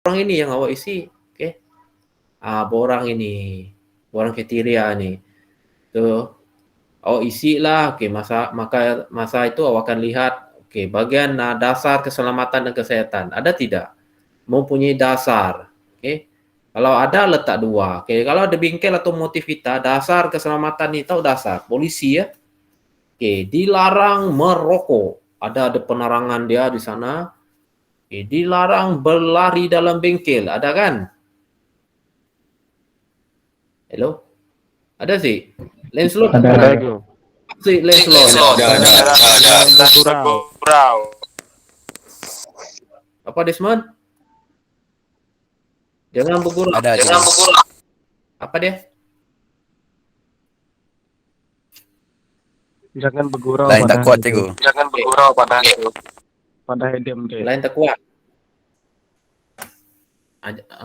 borang ini yang awak isi, oke? Borang ini, borang kriteria nih. Tuh, awak isi lah, oke. Masa itu awak akan lihat, oke, bagian dasar keselamatan dan kesehatan. Ada tidak? Mempunyai dasar, oke? Kalau ada letak 2, oke. Kalau ada bengkel atau motivita, dasar keselamatan ini tahu dasar polisi ya. Oke, dilarang merokok. Ada penerangan dia di sana. Oke, dilarang berlari dalam bengkel. Ada kan? Hello? Ada sih. Lancelot Ada pernah go. sih Lancelot. Ada bergurau. Apa Desmond? Jangan bergurau. Ada. Apa dia? Jangan bergurau Lain tak kuat itu. Tego. Jangan bergurau pada HDMD. Lain tak kuat.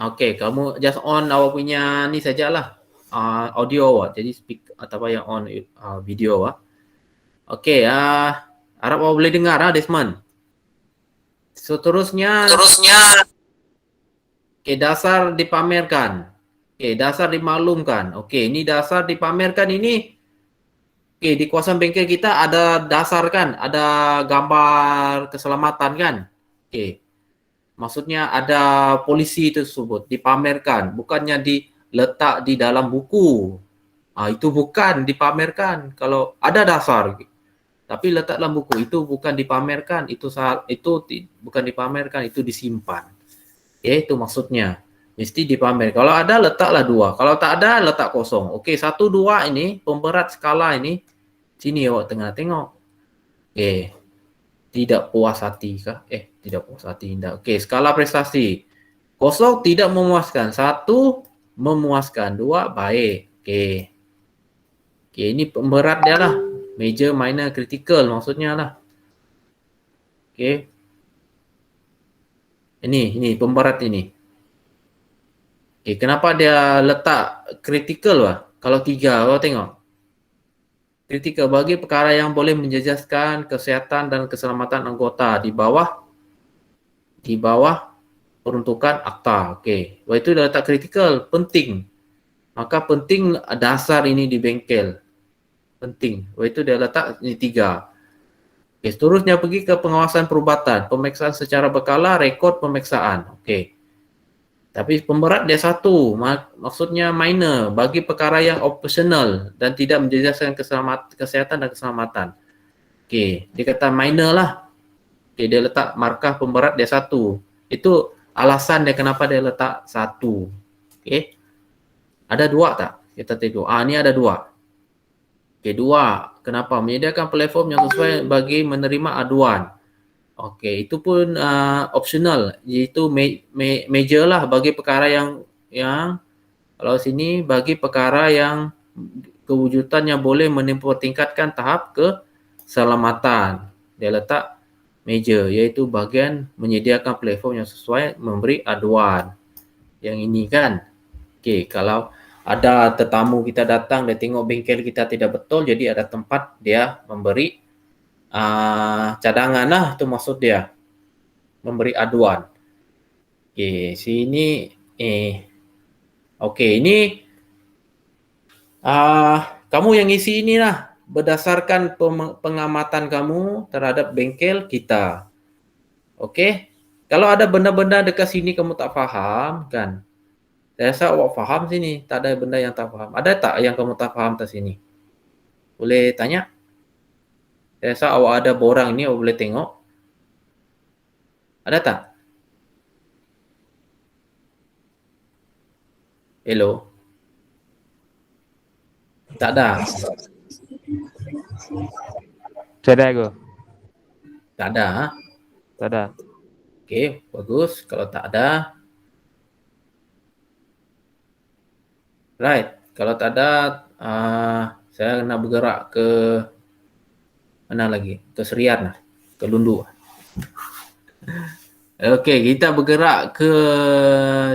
Oke, kamu just on awak punya ni sajalah. Audio awak. Jadi speak atau yang on video awak. Oke, harap awak boleh dengar Desmond. Seterusnya oke, dasar dipamerkan. Oke, dasar dimaklumkan. Oke, ini dasar dipamerkan ini. Oke, di kawasan bengkel kita ada dasar kan, ada gambar keselamatan kan. Oke, maksudnya ada polisi tersebut dipamerkan, bukannya diletak di dalam buku. Itu bukan dipamerkan. Kalau ada dasar, tapi letak dalam buku itu bukan dipamerkan. Itu bukan dipamerkan, itu disimpan. Oke, itu maksudnya. Mesti dipamer. Kalau ada letaklah 2. Kalau tak ada letak kosong. Oke, 1, 2 ini pemberat skala ini. Sini awak tengah tengok. Oke. Tidak puas hati kah? Tidak puas hati. Tidak. Oke, skala prestasi. 0 tidak memuaskan. 1 memuaskan. 2 baik. Oke. Oke, ini pemberat dia lah. Major, minor, critical maksudnya lah. Oke. Ini pemberat ini. Oke, kenapa dia letak critical lah? Kalau 3, awak tengok. Kritikal bagi perkara yang boleh menjejaskan kesehatan dan keselamatan anggota di bawah peruntukan akta. Oke, itu dah letak kritikal, penting. Maka penting dasar ini di bengkel. Penting. Itu dia letak ini 3. Oke, seterusnya pergi ke pengawasan perubatan, pemeriksaan secara berkala, rekod pemeriksaan. Oke. Tapi pemberat dia 1, maksudnya minor, bagi perkara yang optional dan tidak menjejaskan kesehatan dan keselamatan. Oke, dia kata minor lah. Oke, dia letak markah pemberat dia 1. Itu alasan dia kenapa dia letak 1. Oke. Ada 2 tak? Kita tengok. Ini ada 2. Oke, 2. Kenapa? Menyediakan platform yang sesuai bagi menerima aduan. Oke, itu pun optional, yaitu major lah bagi perkara yang kalau sini bagi perkara yang kewujudannya boleh meningkatkan tahap keselamatan. Dia letak major, yaitu bagian menyediakan platform yang sesuai memberi aduan. Yang ini kan. Oke, kalau ada tetamu kita datang, dia tengok bengkel kita tidak betul, jadi ada tempat dia memberi cadangan lah, itu maksud dia memberi aduan. Oke, sini oke, ini kamu yang isi inilah berdasarkan pengamatan kamu terhadap bengkel kita. Oke, kalau ada benda-benda dekat sini kamu tak faham kan, saya rasa awak faham sini, tak ada benda yang tak faham. Ada tak yang kamu tak faham di sini? Boleh tanya? Saya rasa awak ada borang ini, awak boleh tengok. Ada tak? Hello? Tak ada? Ada go. Tak ada? Tak ada. Oke, bagus. Kalau tak ada, right. Kalau tak ada, saya nak bergerak ke mana lagi? Ke Serian, ke Lundu. Oke, kita bergerak ke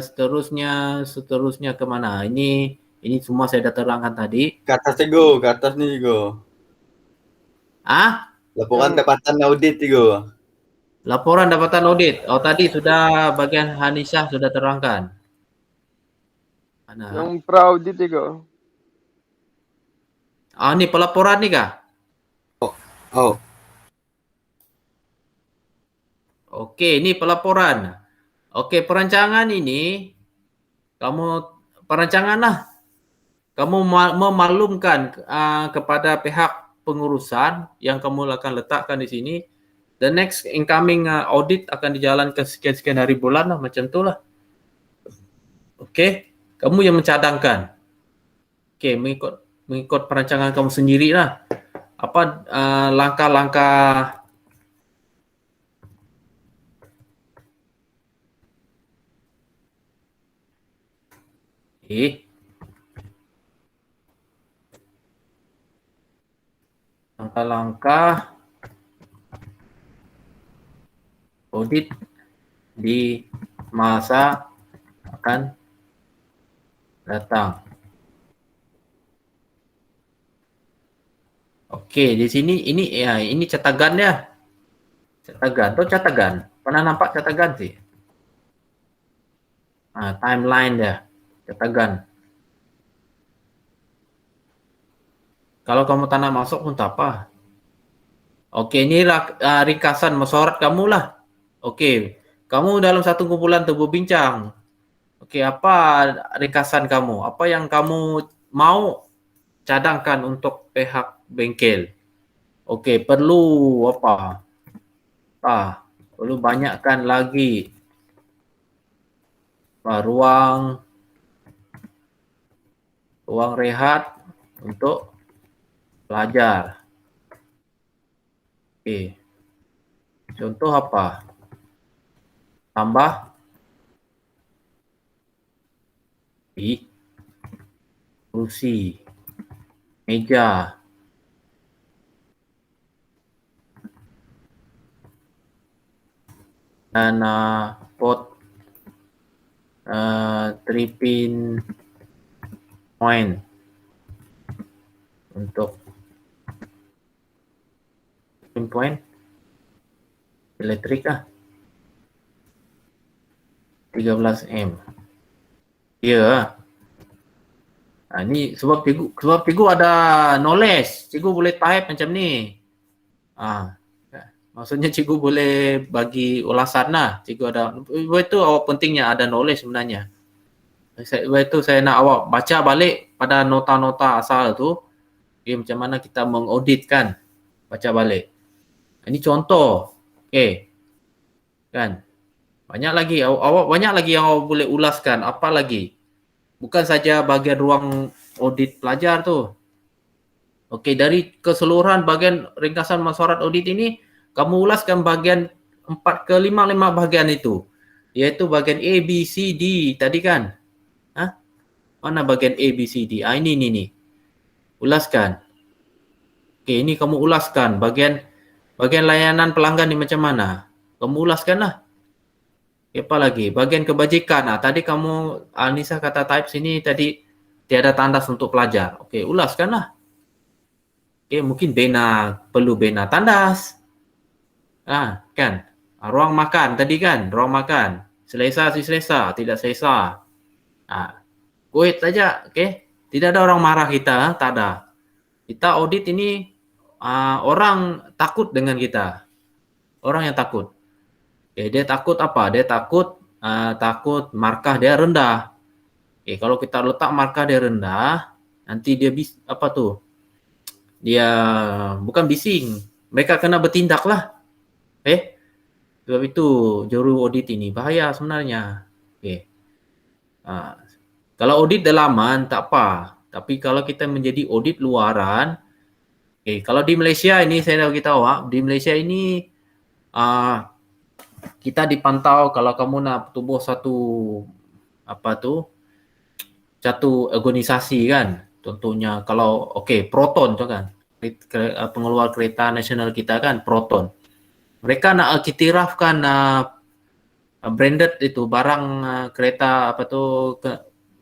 seterusnya ke mana? Ini semua saya dah terangkan tadi. Ke atas Tego, ke atas ni Tego. Laporan tempatan audit Tego. Laporan dapatan audit. Oh, tadi sudah bagian Hanisah sudah terangkan. Mana? Yang pra-audit itu. Ini pelaporan nih kah? Oh, Oke, ini pelaporan. Oke, perancangan ini perancangan lah. Kamu memaklumkan kepada pihak pengurusan yang kamu akan letakkan di sini. The next incoming audit akan dijalankan sekian-sekian hari bulan lah, macam tu lah. Oke, kamu yang mencadangkan. Oke, mengikut perancangan kamu sendiri lah. Apa langkah-langkah langkah-langkah audit di masa akan datang. Oke, di sini ini cetagan ya. Cetagan. Pernah nampak cetagan sih? Timeline ya, cetagan. Kalau kamu tak nak masuk pun tak apa. Oke, ini ringkasan mesyuarat kamu lah. Oke, kamu dalam satu kumpulan tuh berbincang. Oke, apa ringkasan kamu? Apa yang kamu mau cadangkan untuk pihak bengkel? Oke, perlu apa? Perlu banyakkan lagi ruang rehat untuk pelajar. Oke. Contoh apa? Tambah di kursi, meja, dan pot 3 pin point untuk pin point elektrik 13M. Ya. Ini sebab cikgu ada knowledge. Cikgu boleh type macam ni. Maksudnya cikgu boleh bagi ulasan lah. Cikgu ada, itu awak pentingnya ada knowledge sebenarnya. Itu saya nak awak baca balik pada nota-nota asal tu. Macam mana kita mengauditkan. Baca balik. Ini contoh. Kan? Banyak lagi. Awak banyak lagi yang awak boleh ulaskan. Apa lagi? Bukan saja bagian ruang audit pelajar tu. Dari keseluruhan bagian ringkasan mesyuarat audit ini, kamu ulaskan bagian 4 ke 5 bagian itu. Iaitu bagian A, B, C, D tadi kan. Mana bagian A, B, C, D? Ini. Ulaskan. Ini kamu ulaskan. Bagian layanan pelanggan ni macam mana? Kamu ulaskan lah. Apa lagi? Bagian kebajikan. Tadi kamu, Anissa kata type sini tadi tiada tandas untuk pelajar. Ulaskan lah. Mungkin perlu bena tandas. Kan? Ruang makan tadi kan? Ruang makan. Selesa, tidak selesa. Kuit saja. Tidak ada orang marah kita. Tak ada. Kita audit ini orang takut dengan kita. Orang yang takut. Dia takut apa? Dia takut markah dia rendah. Kalau kita letak markah dia rendah, nanti dia dia bukan bising. Mereka kena bertindak lah. Sebab itu juru audit ini bahaya sebenarnya. Kalau audit dalaman tak apa. Tapi kalau kita menjadi audit luaran, kalau di Malaysia ini saya dah beritahu di Malaysia ini kita dipantau kalau kamu nak tubuh satu organisasi kan. Contohnya kalau Proton tu kan. Pengeluar kereta nasional kita kan Proton. Mereka nak iktirafkan branded itu barang kereta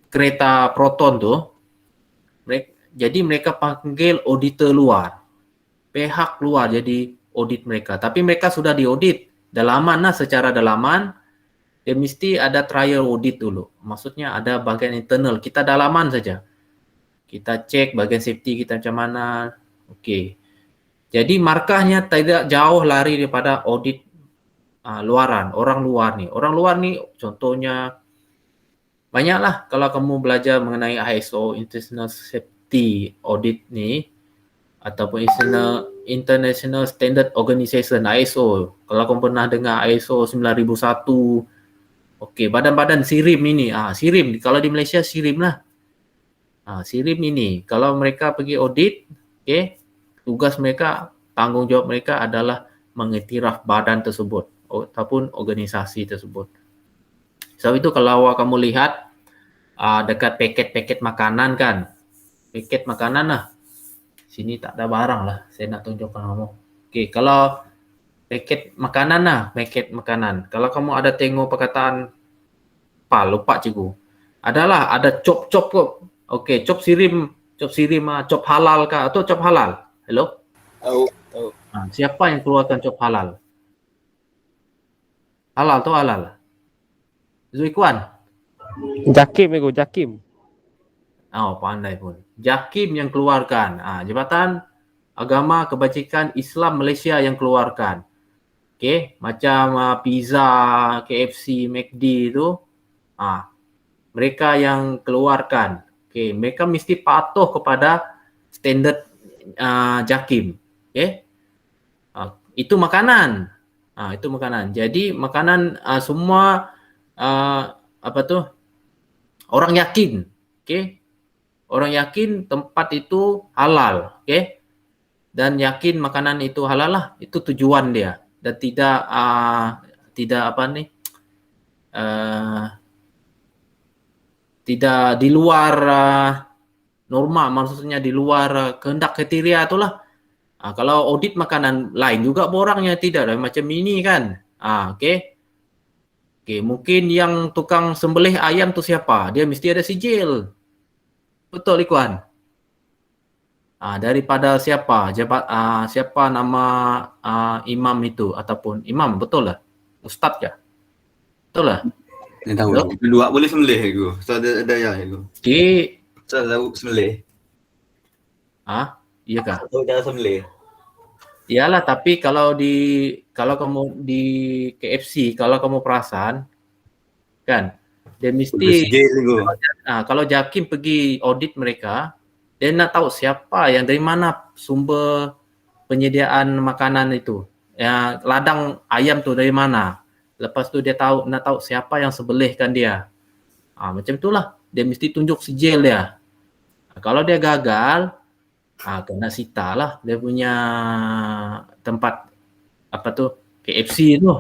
kereta Proton tu. Jadi mereka panggil auditor luar. Pihak luar jadi audit mereka. Tapi mereka sudah diaudit. dalaman lah, secara dalaman, dia mesti ada trial audit dulu. Maksudnya ada bagian internal, kita dalaman saja. Kita cek bagian safety kita macam mana. Okey. Jadi markahnya tidak jauh lari daripada audit luaran, orang luar ni. Orang luar ni contohnya banyaklah kalau kamu belajar mengenai ISO, International Safety Audit ni, ataupun International Standard Organization, ISO. Kalau kamu pernah dengar ISO 9001, okey, badan-badan SIRIM ini. SIRIM, kalau di Malaysia SIRIM lah. SIRIM ini, kalau mereka pergi audit, okey, tugas mereka, tanggungjawab mereka adalah mengiktiraf badan tersebut ataupun organisasi tersebut. Sebab itu kalau kamu lihat dekat paket-paket makanan kan, paket makanan lah, sini tak ada barang lah, saya nak tunjukkan kamu. Okey, kalau paket makanan lah, paket makanan. Kalau kamu ada tengok perkataan lupa cikgu. Adalah ada cop-cop kok. Okey, cop sirim, cop halal kah atau cop halal? Hello? Tahu. Siapa yang keluarkan cop halal? Halal tu halal. Zuikwan. Jakim ego, Jakim. Pandai pun. Jakim yang keluarkan. Jabatan Agama Kebajikan Islam Malaysia yang keluarkan. Okey, macam pizza, KFC, McD itu, mereka yang keluarkan. Okey, mereka mesti patuh kepada standard Jakim. Okey. Itu makanan. Itu makanan. Jadi makanan semua orang yakin. Okey. Orang yakin tempat itu halal, okey? Dan yakin makanan itu halal lah, itu tujuan dia. Dan tidak tidak di luar norma, maksudnya di luar kehendak kriteria itulah. Kalau audit makanan lain juga borangnya tidak macam ini kan. Okey. Okey, mungkin yang tukang sembelih ayam tu siapa? Dia mesti ada sijil. Betul Ikhwan? Daripada siapa? Siapa nama imam itu ataupun imam, betul lah? Ustaz ke? Betul lah? Saya tahu. Luak boleh sembelih aku. So ada ya aku. Okey. Saya tahu sembelih. Iya kah? Tahu cara sembelih. Iyalah, tapi kalau kamu di KFC, kalau kamu perasan kan, dia mesti kalau Jakim pergi audit mereka, dia nak tahu siapa yang dari mana sumber penyediaan makanan itu. Ladang ayam tu dari mana. Lepas tu dia nak tahu siapa yang sebelihkan dia. Macam itulah. Dia mesti tunjuk sijil dia. Kalau dia gagal, kena sita lah dia punya tempat KFC tu.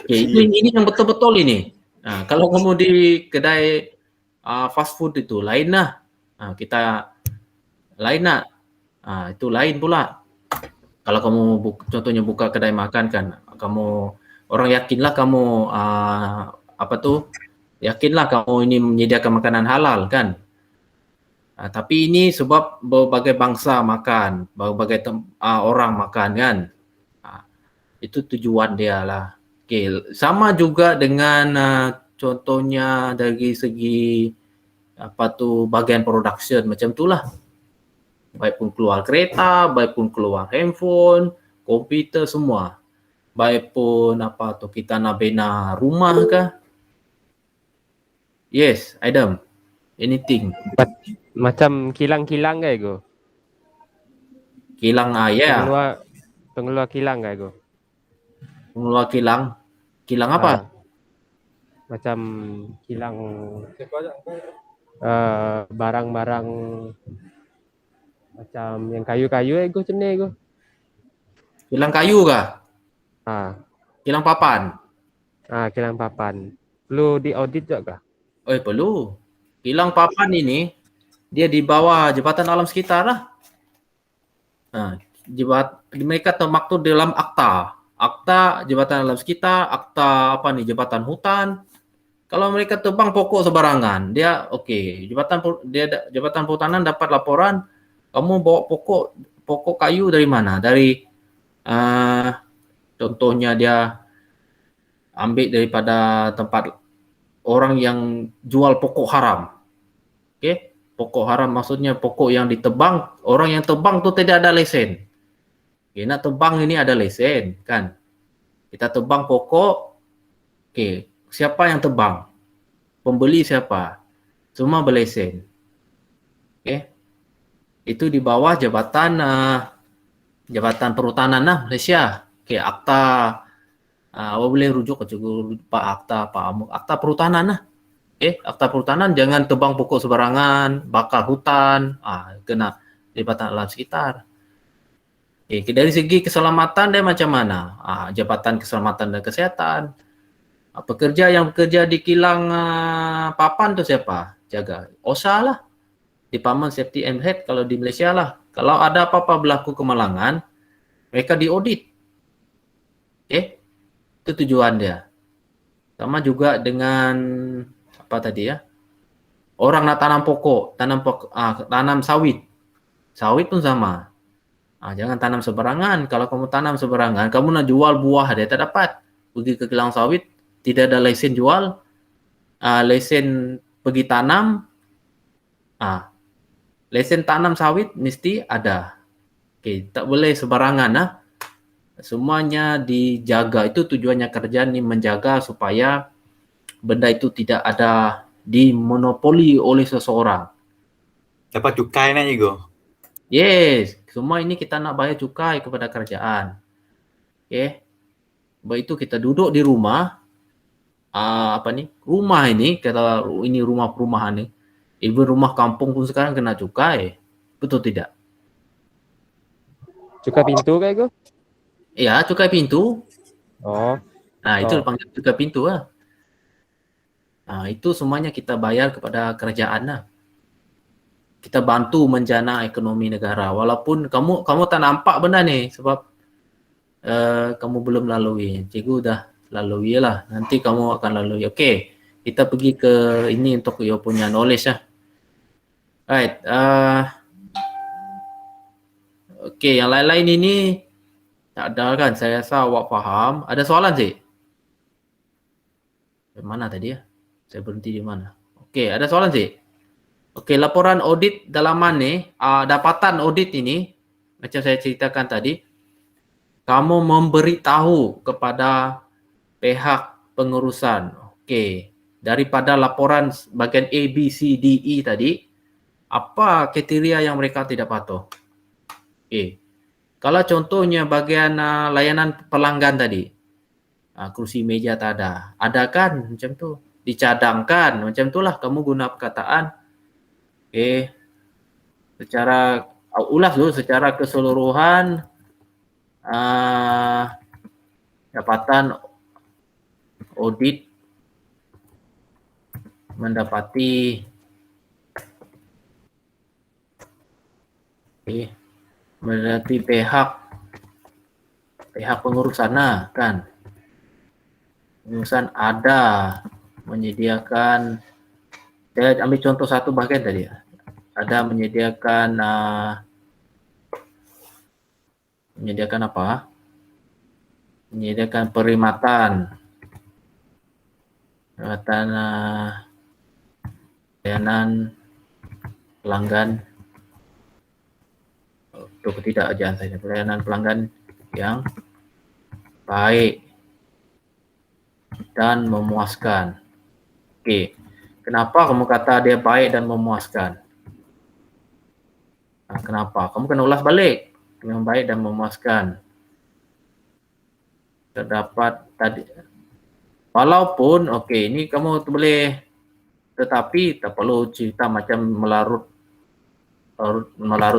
Okay, ini yang betul-betul ini. Kalau kamu di kedai fast food itu lain lah. Kita lain lah. Itu lain pula. Kalau kamu contohnya buka kedai makan kan, kamu orang yakinlah kamu yakinlah kamu ini menyediakan makanan halal kan. Tapi ini sebab berbagai bangsa makan, berbagai orang makan kan. Itu tujuan dia lah. Okay. Sama juga dengan contohnya dari segi bagian production macam itulah. Baik pun keluar kereta, baik pun keluar handphone, komputer semua. Baik pun kita nak bina rumah kah? Yes, Adam. Anything. Macam kilang-kilang ke ego? Kilang Pengeluar kilang ke ego? Pengeluar kilang. Kilang apa? Macam kilang barang-barang macam yang kayu-kayu ego macam ni ego. Kilang kayu kah? Kilang papan. Kilang papan. Perlu diaudit juga kah? Perlu. Kilang papan ini dia di bawah Jabatan Alam Sekitar lah. Mereka termaktub dalam akta Jabatan Alam Sekitar, akta Jabatan Hutan. Kalau mereka tebang pokok sembarangan, dia okey. Jabatan Perhutanan dapat laporan, kamu bawa pokok kayu dari mana? Dari contohnya dia ambil daripada tempat orang yang jual pokok haram. Okey, pokok haram maksudnya pokok yang ditebang, orang yang tebang tu tidak ada lesen. Okey, nak tebang ini ada lesen kan. Kita tebang pokok, okey, siapa yang tebang? Pembeli siapa? Semua berlesen. Okey. Itu di bawah Jabatan Perhutanan lah Malaysia. Okey, akta awak boleh rujuk ke Pak Akta Perhutanan lah. Akta Perhutanan, jangan tebang pokok sembarangan, bakar hutan, kena Jabatan Alam Sekitar. Dari segi keselamatan dia macam mana? Jabatan Keselamatan dan Kesihatan. Pekerja yang bekerja di kilang papan tu siapa? Jaga. OSHA lah. Department Safety and Health kalau di Malaysia lah. Kalau ada apa-apa berlaku kemalangan, mereka diaudit. Itu tujuan dia. Sama juga dengan apa tadi ya? Orang nak tanam pokok, tanam sawit. Sawit pun sama. Jangan tanam sembarangan. Kalau kamu tanam sembarangan, kamu nak jual buah dia tak dapat. Pergi ke kilang sawit, tidak ada lesen jual. Lesen pergi tanam. Lesen tanam sawit mesti ada. Tak boleh sembarangan. Semuanya dijaga. Itu tujuannya kerja ni, menjaga supaya benda itu tidak ada dimonopoli oleh seseorang. Dapat cukai nak juga. Yes, semua ini kita nak bayar cukai kepada kerajaan. Sebab itu kita duduk di rumah. Rumah ini, kata ini rumah perumahan ni. Even rumah kampung pun sekarang kena cukai. Betul tidak? Cukai pintu ke itu? Ya, cukai pintu. Oh. Itu panggil cukai pintu lah. Itu semuanya kita bayar kepada kerajaan lah. Kita bantu menjana ekonomi negara. Walaupun kamu tak nampak benda ni sebab kamu belum lalui. Cikgu dah lalui lah. Nanti kamu akan lalui. Okey, kita pergi ke ini untuk you punya knowledge lah. Right. Okey, yang lain-lain ini tak ada kan? Saya rasa awak faham. Ada soalan sih? Di mana tadi ya? Saya berhenti di mana? Okey, ada soalan sih? Okey, laporan audit dalaman ni, dapatan audit ini, macam saya ceritakan tadi, kamu memberitahu kepada pihak pengurusan. Okey, daripada laporan bagian A, B, C, D, E tadi, apa kriteria yang mereka tidak patuh? Okey, kalau contohnya bagian layanan pelanggan tadi, kursi meja tak ada kan macam tu, dicadangkan macam itulah kamu guna perkataan. Secara ulas dulu secara keseluruhan dapatan audit mendapati pihak pengurusan kan, pengurusan ada menyediakan, saya ambil contoh satu bagian tadi, ada menyediakan apa? Menyediakan perkhidmatan layanan pelanggan untuk ketidakajaan saya, pelayanan pelanggan yang baik dan memuaskan. Okey, kenapa kamu kata dia baik dan memuaskan? Kenapa? Kamu kena ulas balik. Yang baik dan memuaskan. Terdapat tadi. Walaupun, okey, ini kamu boleh, tetapi tak perlu cerita macam melarut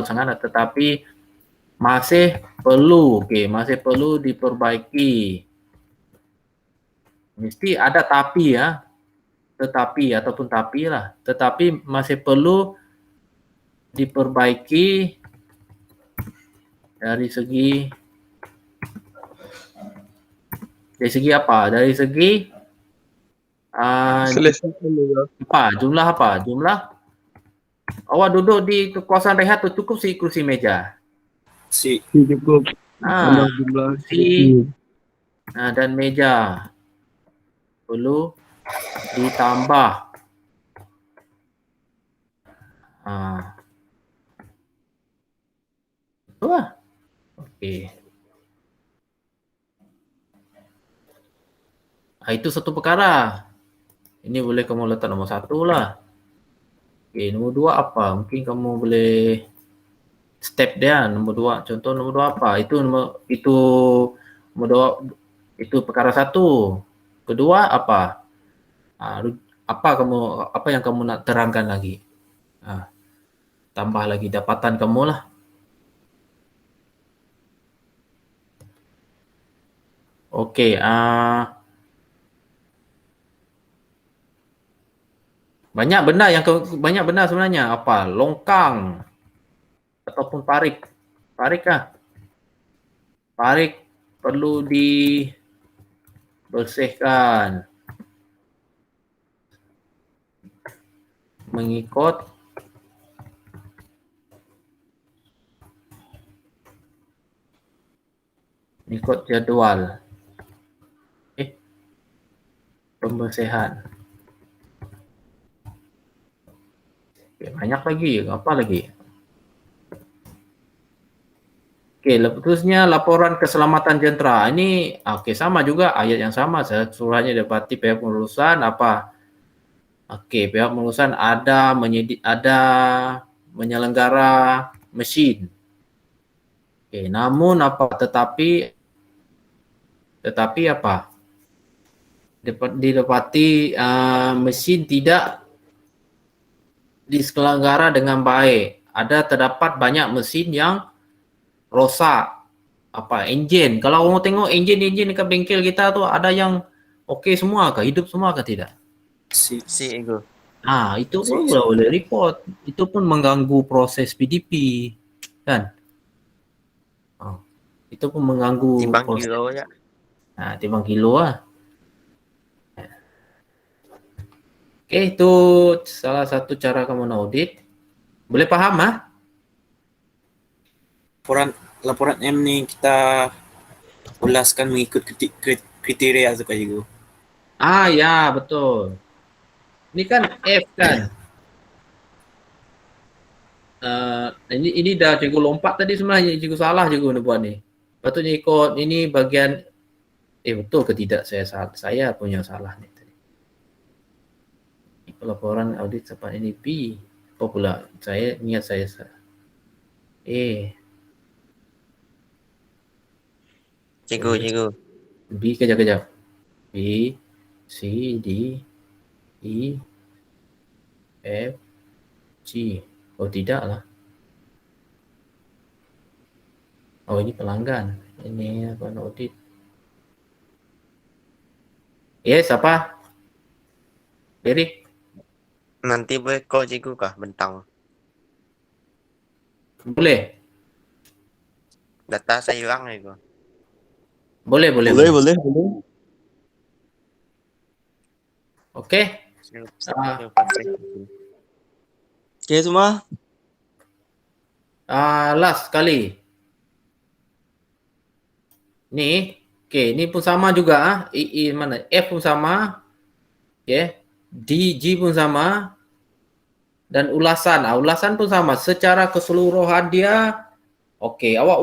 sangat, tetapi masih perlu, masih perlu diperbaiki. Mesti ada tapi ya, tetapi ataupun tapi lah, tetapi masih perlu diperbaiki dari segi apa? Dari segi jumlah apa? Jumlah awak duduk di kawasan rehat tu cukup si kursi meja? Cukup. Jumlah Dan meja perlu ditambah. Itu lah. Okey. Itu satu perkara. Ini boleh kamu letak nombor 1 lah. Okey, nombor 2 apa? Mungkin kamu boleh step dia nombor 2. Contoh nombor 2 apa? Itu nombor 2 itu perkara 1. Kedua apa? Apa yang kamu nak terangkan lagi? Tambah lagi dapatan kamu lah. Okey, banyak benda sebenarnya. Apa? Longkang ataupun parik. Parik kah? Parik perlu dibersihkan mengikut jadual pembersihan. Banyak lagi. Apa lagi? Terusnya laporan keselamatan jentera. Ini sama juga, ayat yang sama. Suratnya dapati pihak pengurusan apa? Pihak pengurusan ada menyelenggara mesin. Namun apa? Tetapi apa? Didapati mesin tidak diselenggara dengan baik. Terdapat banyak mesin yang rosak. Enjin. Kalau kamu tengok enjin dekat bengkel kita tu ada yang okey semua ke? Hidup semua ke tidak? Si ego. Itu pun boleh report. Itu pun mengganggu proses PDP. Kan? Itu pun mengganggu Timbang proses. kilo ya. Timbang kilo lah. Itu salah satu cara kamu audit. Boleh paham Laporan M ni kita ulaskan mengikut kriteria tu kan cikgu. Ya betul. Ini kan F kan. Ini dah cikgu lompat tadi sebenarnya, cikgu salah cikgu nak buat ni. Patutnya ikut ini bagian betul ke tidak saya punya salah ni tadi. Laporan audit sempat ini B. Apa pula? Saya niat saya salah. Cikgu. B kejap. B, C, D, E, F, G. Tidak lah. Ini pelanggan. Ini apa audit. Yes, apa? Derek? Nanti boleh call cikgu kah bentang? Boleh. Data saya hilang cikgu. Boleh. Okey. Okey semua. Last kali. Ni, ni pun sama juga mana? F pun sama. D, G pun sama. Dan ulasan. Ulasan pun sama. Secara keseluruhan dia awak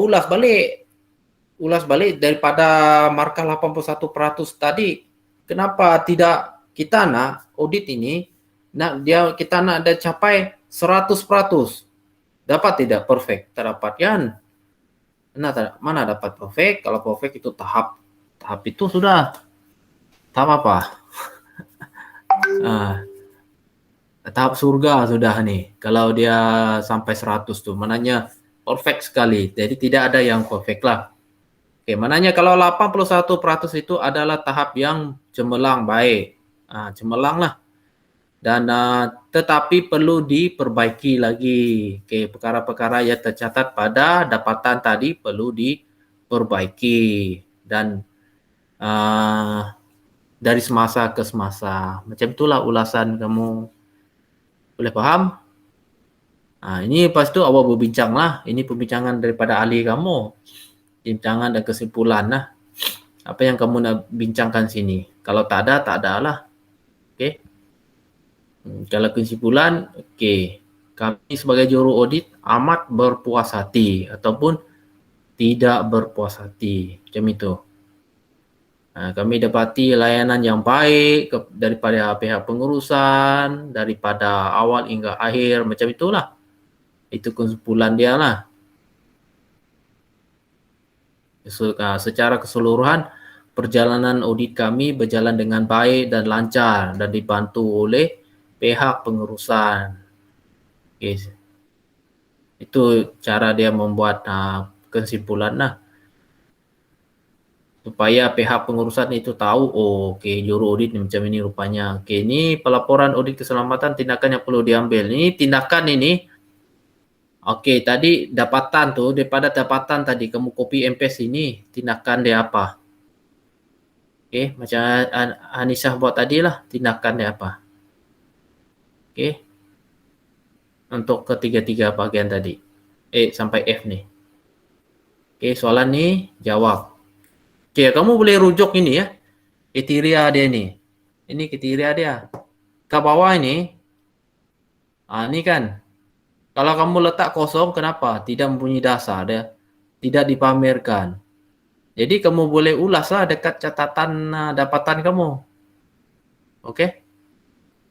ulas balik daripada markah 81% tadi. Kenapa tidak kita nak audit ini kita nak ada capai 100%. Dapat tidak perfect? Tak dapat kan? Mana dapat perfect? Kalau perfect itu tahap itu sudah tahap apa? Tahap surga sudah nih. Kalau dia sampai 100 tuh, mananya perfect sekali. Jadi tidak ada yang perfect lah. Mananya kalau 81% itu adalah tahap yang cemerlang baik. Cemerlang lah. Dan tetapi perlu diperbaiki lagi. Perkara-perkara yang tercatat pada dapatan tadi perlu diperbaiki. Dan dari semasa ke semasa. Macam itulah ulasan kamu. Boleh faham? Ini lepas tu awak berbincang lah. Ini perbincangan daripada ahli kamu. Perbincangan dan kesimpulan lah. Apa yang kamu nak bincangkan sini? Kalau tak ada lah. Okey. Kalau kesimpulan, okey. Kami sebagai juru audit amat berpuas hati ataupun tidak berpuas hati. Macam itu. Kami dapati layanan yang baik daripada pihak pengurusan, daripada awal hingga akhir, macam itulah. Itu kesimpulan dia lah. Secara keseluruhan, perjalanan audit kami berjalan dengan baik dan lancar dan dibantu oleh pihak pengurusan. Okay. Itu cara dia membuat kesimpulan lah. Supaya pihak pengurusan itu tahu, oh okey, juru audit ni macam ini rupanya. Okey, ini pelaporan audit keselamatan, tindakan yang perlu diambil. Ini tindakan ini. Okey, tadi dapatan tu, daripada dapatan tadi kamu copy and paste ini, tindakan dia apa? Okey, macam Anisah buat tadi lah, tindakan dia apa? Okey. Untuk ketiga-tiga bahagian tadi. Sampai F ni. Okey, soalan ni jawab. Okey, kamu boleh rujuk ini ya. Kriteria dia ni. Ini kriteria dia. Ke bawah ini. Ni kan. Kalau kamu letak kosong, kenapa? Tidak mempunyai dasar dia. Tidak dipamerkan. Jadi kamu boleh ulaslah dekat catatan dapatan kamu. Okey?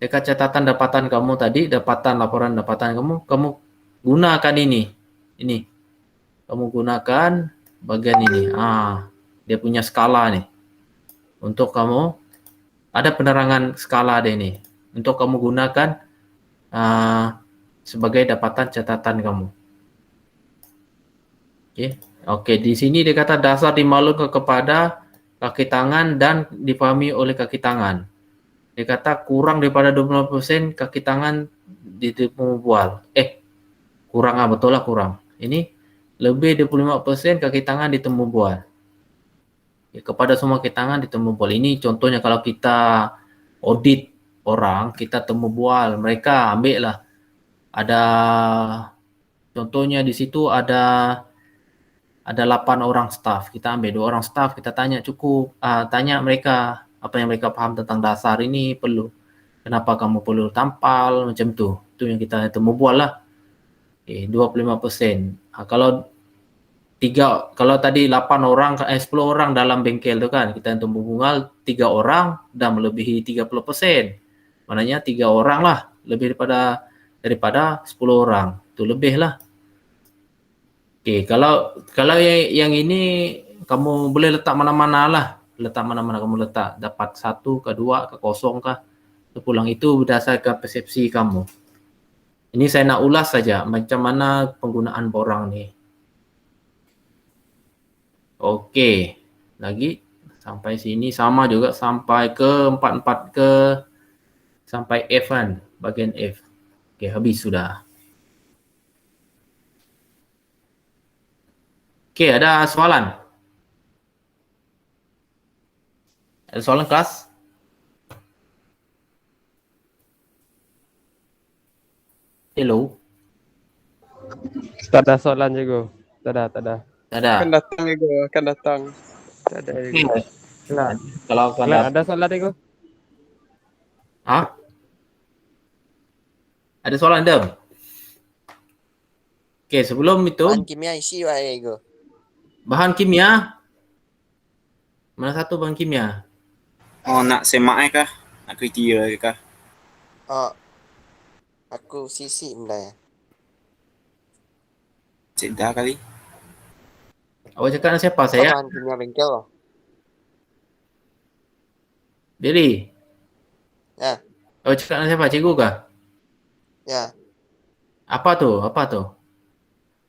Dekat catatan dapatan kamu tadi, laporan dapatan kamu gunakan ini. Ini. Kamu gunakan bagian ini. Dia punya skala nih. Untuk kamu ada penerangan skala dia ini. Untuk kamu gunakan sebagai dapatan catatan kamu. Okey, di sini dia kata dasar dimaklumkan kepada kaki tangan dan dipahami oleh kaki tangan. Dia kata kurang daripada 20% kaki tangan ditemu bual. Kurang betul lah kurang. Ini lebih 25% kaki tangan ditemu bual. Kepada semua kaki tangan ditemu bual. Ini contohnya kalau kita audit orang, kita temu bual, mereka ambil lah. Ada contohnya di situ ada 8 orang staff. Kita ambil 2 orang staff, kita tanya cukup, tanya mereka apa yang mereka paham tentang dasar ini perlu. Kenapa kamu perlu tampal macam tu. Itu yang kita temu bual lah. 25%. Kalau tadi 8 orang 10 orang dalam bengkel tu kan, kita temu bungal 3 orang dah melebihi 30%. Maknanya 3 orang lah lebih daripada 10 orang. Itu lebih lah. Okey, kalau yang ini kamu boleh letak mana-mana lah. Letak mana-mana kamu letak. Dapat 1 ke 2 ke 0 kah. Sepulang itu berdasarkan persepsi kamu. Ini saya nak ulas saja macam mana penggunaan borang ni. Okey. Lagi sampai sini sama juga sampai ke 44 ke sampai F kan. Bagian F. Okey, habis sudah. Okey, ada soalan? Ada soalan kelas? Hello? Tak ada soalan juga. Tak ada. Tak ada. Akan datang juga, akan datang. Tak ada juga. Kalau Ada soalan juga. Ada soalan Dem? Okey, sebelum itu Bahan kimia isi ego. bahan kimia. Mana satu bahan kimia? Nak semak kah? Nak kriteria kah? Aku sisi benda ya. Sedar kali. Awak cakap dengan siapa saya? Bahan kimia bengkel loh. Billy. Ya. Awak cakap dengan siapa? Cikgu kah? Ya. Apa tu?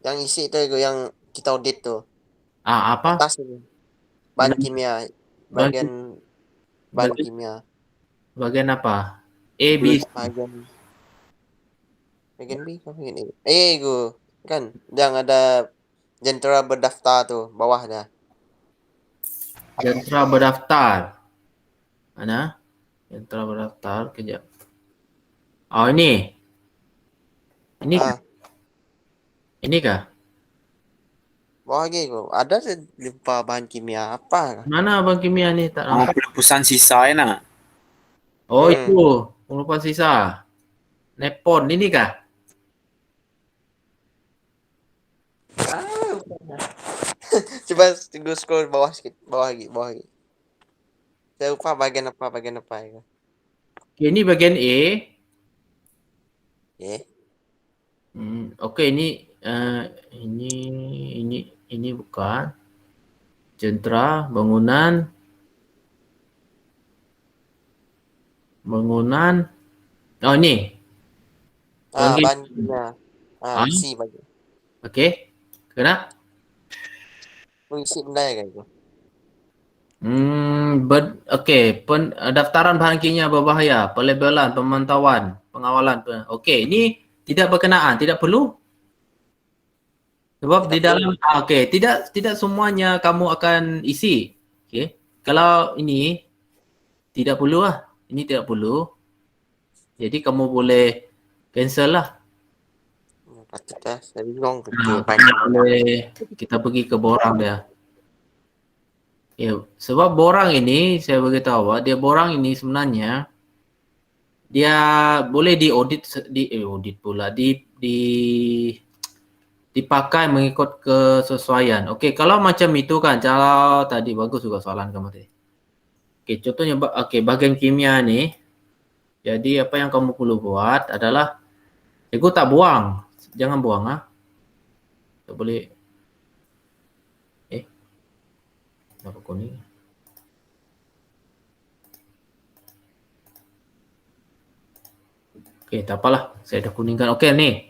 Yang isi itu ego yang kita audit tuh. Apa? Atas itu. Bahan kimia. Bagian bahan kimia. Bagian apa? A, B, C. Bagian B apa bagian A? Ego. Kan yang ada jentera berdaftar tuh bawah dah. Jentera berdaftar. Mana? Jentera berdaftar. Kejap. Oh, ini. Ini kah? Ini kah? Bawah lagi go. Ada lupa bahan kimia apa? Mana abang kimia ni? Tak nampak. Pelepusan sisa ya nak. Oh, Hmm. itu. Pengelupasan sisa. Nepon. Ini kah? Coba tunggu scroll bawah sikit. Bawah lagi. Saya lupa bagian apa ya. Okay, ini bagian A. Okay. Okey, ini bukan. Jentera, bangunan. Oh, ni. Bagi- Bahan kimia. Ah. Isi bagi. Okey. Kena? Mengisi benda ya kan itu. Daftaran bahan kimia berbahaya, pelabelan, pemantauan, pengawalan. Okey, ini tidak berkenaan, tidak perlu. Sebab di dalam tidak semuanya kamu akan isi. Okey. Kalau ini tidak perlu lah. Ini tidak perlu. Jadi kamu boleh cancel lah. Patut lah. Saya bingung. Kita pergi ke borang dia. Ya, sebab borang ini saya beritahu awak, borang ini sebenarnya dia boleh diaudit dipakai mengikut kesesuaian. Okey, kalau macam itu kan, kalau tadi bagus juga soalan kamu tadi. Okey, contohnya bagian kimia ni. Jadi apa yang kamu perlu buat adalah cikgu tak buang. Jangan buang Tak boleh. Kenapa kuning? Okey, tak apalah. Saya dah kuningkan. Okey, ni.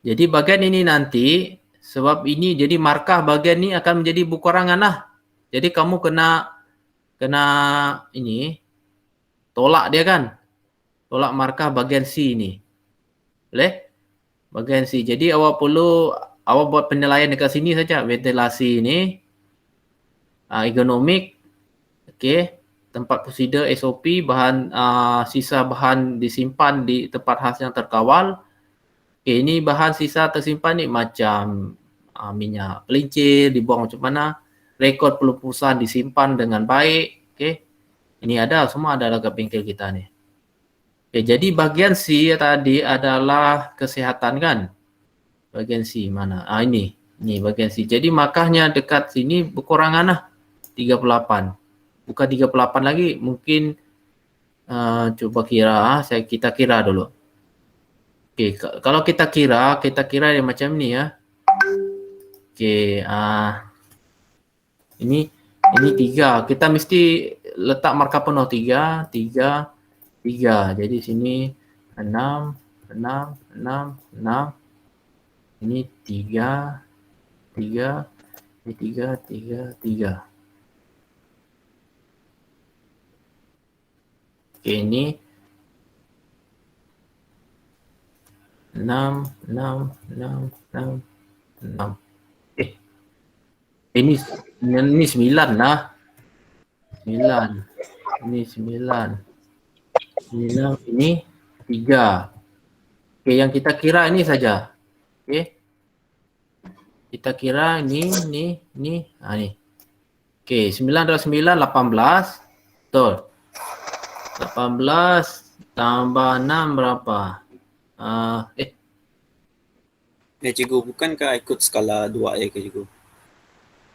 Jadi bagian ini nanti, sebab ini jadi markah bagian ni akan menjadi bukurangan lah. Jadi kamu kena ini, tolak dia kan. Tolak markah bagian C ni. Boleh? Bagian C. Jadi awak buat penilaian dekat sini saja. Ventilasi ni. Ergonomik. Okey. Tempat prosedur SOP, sisa bahan disimpan di tempat khas yang terkawal. Okay, ini bahan sisa tersimpan ni macam minyak pelincir, dibuang macam mana. Rekod pelupusan disimpan dengan baik. Okay. Ini semua ada dekat bengkel kita ni. Okay, jadi bagian C tadi adalah kesihatan kan. Bagian C mana? Ini bagian C. Jadi markahnya dekat sini berkurangan lah. 38. Bukan 38 lagi. Mungkin cuba kira. Kita kira dulu. Okey, kalau kita kira dia macam ni ya. Okey, ini 3. Kita mesti letak markah penuh 3. Jadi sini 6. Ini 3. Ini 3. Okey, ini 6. Ini 9 lah. 9. Ini 9. Ini 3. Okey, yang kita kira ini saja. Okey. Kita kira ini. Ni. Okey, 9 + 9 18. Betul. 18 tambah 6 berapa? Ya cikgu, bukankah ikut skala 2 ya ke cikgu?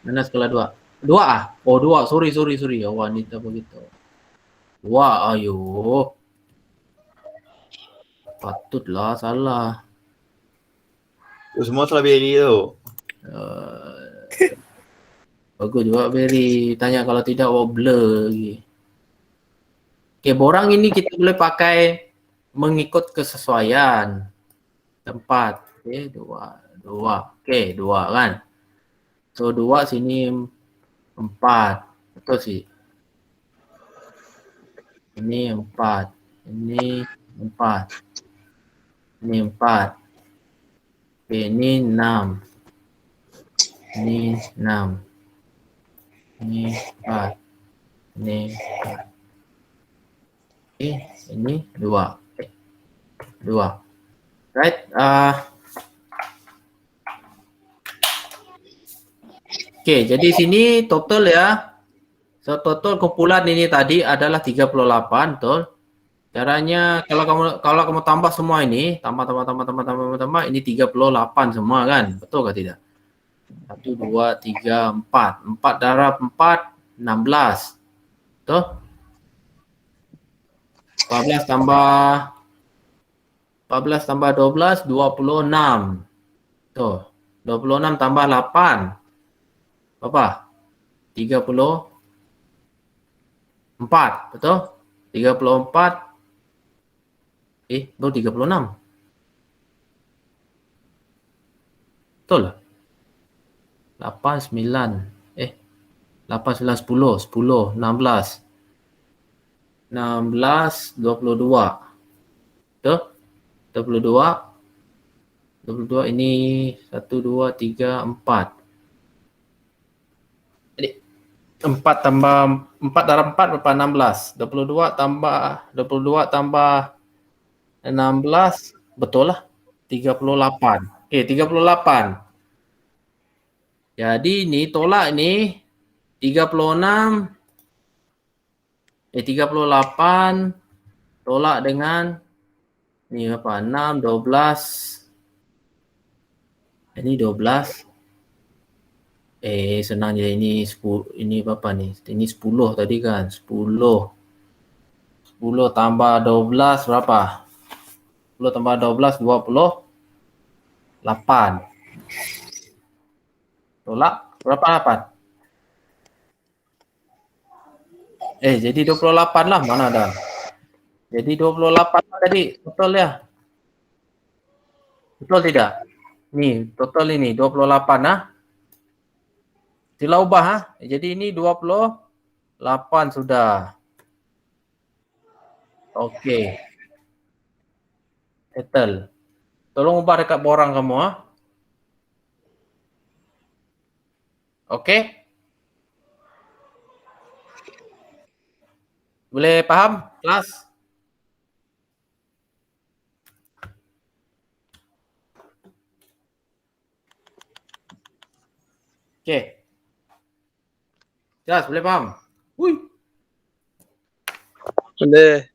Mana skala 2? 2 Oh, 2. Sorry. Wanita begitu. 2, ayo. Patutlah salah. Semua salah Berry tu. Bagus juga Berry. Tanya kalau tidak awak blur lagi. Okay, borang ini kita boleh pakai mengikut kesesuaian tempat. Okay, 2. Okay, 2 kan. So 2 sini 4. Betul sih. Ini 4. Ini 4. Ini 4. Okay, ini 6. Ini 6. Ini 4. Ini 4. Okay, ini 2. 2. Right. Okey, jadi sini total ya. So total kumpulan ini tadi adalah 38, betul? Caranya kalau kamu tambah semua ini, tambah ini 38 semua kan? Betul ke tidak? 1 2 3 4. 4 darab 4 16. Betul? 14 tambah 12 26. Tuh. 26 tambah 8. Berapa? 34, betul? 34 baru 36. Betul lah. 8 9 8 9 10 10 16 16 22. Betul? 22 22 ini 1 2 3 4. Jadi 4 tambah 4 darab 4 berapa? 16. 22 tambah 16, betul lah. 38. Okey, 38. Jadi ni tolak ni 36 38 tolak dengan ni apa? 6 12. Ini 12. Senang je ini 10, ini berapa ni? Ini 10 tadi kan? 10 tambah 12 berapa? 10 tambah 12 28. Tolak berapa 8? Jadi 28 lah, mana ada? Jadi 28 lah tadi, betul ya? Betul tidak? Ni total ini 28 ah. Sila ubah ah. Jadi ini 28 sudah. Okey. Settle. Tolong ubah dekat borang kamu ah. Okey. Boleh faham kelas? Okey. Jelas, boleh faham? Hui. Boleh.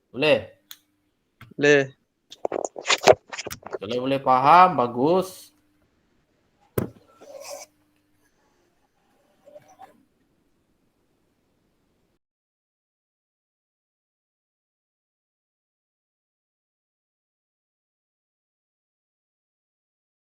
Boleh. Boleh. Kalau boleh faham, bagus.